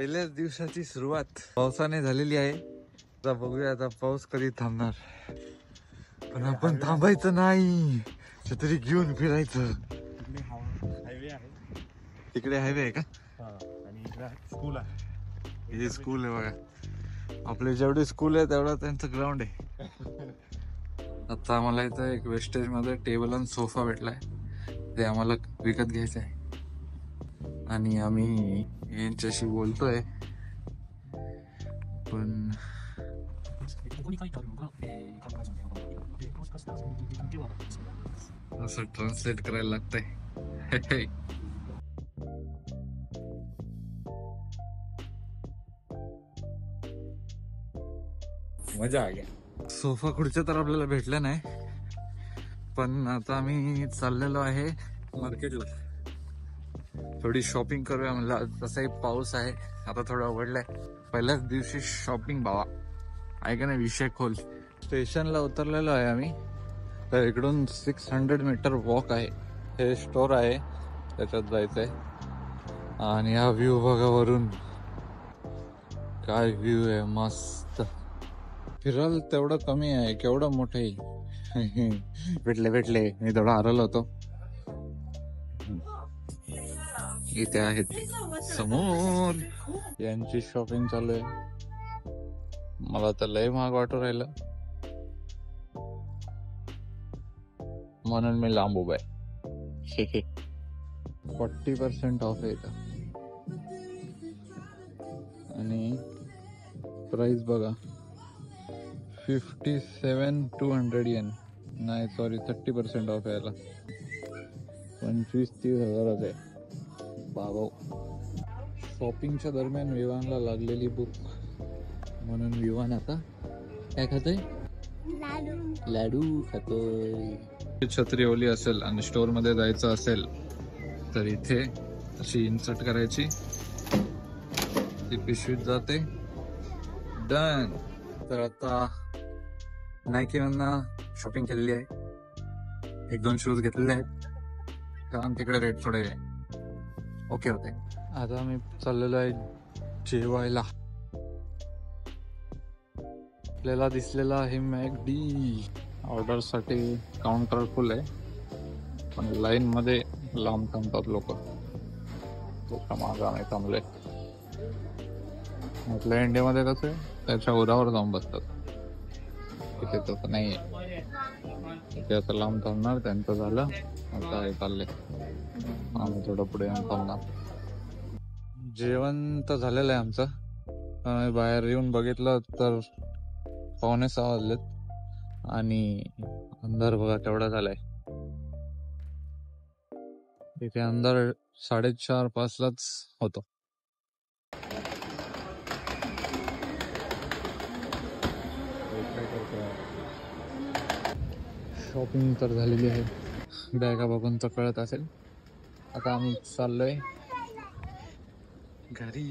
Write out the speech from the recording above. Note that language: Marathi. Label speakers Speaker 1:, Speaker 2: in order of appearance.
Speaker 1: पहिल्याच दिवसाची सुरुवात पावसाने झालेली आहे. आता बघूया आता पाऊस कधी थांबणार. पण आपण थांबायचं नाही, छत्री घेऊन फिरायचं.
Speaker 2: हायवे आहे,
Speaker 1: तिकडे हायवे आहे का?
Speaker 2: आणि स्कूल आहे.
Speaker 1: हे स्कूल आहे बघा. आपले जेवढे स्कूल आहे तेवढा त्यांचं ग्राउंड आहे. आता आम्हाला इथं एक वेस्टेज मध्ये टेबल आणि सोफा भेटलाय. ते आम्हाला विकत घ्यायचं आहे आणि आम्ही यांच्याशी बोलतोय. पण असं ट्रान्सलेट करायला लागतंय. मजा आ गया. सोफा खुर्च्या तर आपल्याला भेटल्या नाही, पण आता आम्ही चाललेलो आहे मार्केटला. थोडी शॉपिंग करूया म्हणलं. आज तसाही पाऊस आहे, आता थोडा उघडलाय. पहिल्याच दिवशी शॉपिंग बाबा आहे का नाही, विषय खोल. स्टेशनला उतरलेलो आहे आम्ही. तर इकडून 600 मीटर वॉक आहे. हे स्टोर आहे, त्याच्यात जायचंय. आणि हा व्ह्यू बघा वरून, काय व्ह्यू आहे मस्त. फिराल तेवढं कमी आहे, केवढं मोठं आहे. भेटले मी थोडा हरवलो होतो. इथे आहेत समोर, यांची शॉपिंग चालू आहे. मला तर लय महाग वाटू राहिलं, म्हणून मी लांब उभा आहे. 40% ऑफ आहे इथं. आणि प्राइस बघा, 57,200 येन. नाही सॉरी, 30% ऑफ यायला 25-30 हजारात आहे बाबा. शॉपिंगच्या दरम्यान विवानला लागलेली भूक, म्हणून विवान आता काय खातोय? लाडू खातोय. छत्री ओली असेल आणि स्टोर मध्ये जायचं असेल तर इथे अशी इन्सर्ट करायची, ती पिशवीत जाते. डन. तर आता नायकी मधनं शॉपिंग केलेली आहे. 1-2 शूज घेतलेले आहेत, कारण तिकडे रेट थोडे ओके होते. आता आम्ही चाललेलो आहे जेवायला. आपल्याला दिसलेला आहे मॅकडी. ऑर्डर साठी काउंटर फुल आहे, पण लाईन मध्ये लांब थांबतात लोक. त्याच्या मागे आम्ही थांबलोय. आपल्या इंडियामध्ये कसं आहे, त्याच्या उरावर जाऊन बसतात. तिथे तसं नाहीये. ते आता लांब थांबणार, त्यांचं झालं आता हे चाललंय. आम्ही थोडं पुढे येऊन थांबणार. जेवण तर झालेलं आहे आमचं. आम्ही बाहेर येऊन बघितलं तर 5:45 वाजलेत आणि अंधार बघा तेवढा झालाय. इथे अंधार 4:30-5 लाच होतो. शॉपिंग तर झालेली आहे, बॅगा बघून तर कळत असेल. आता आम्ही चाललोय घरी.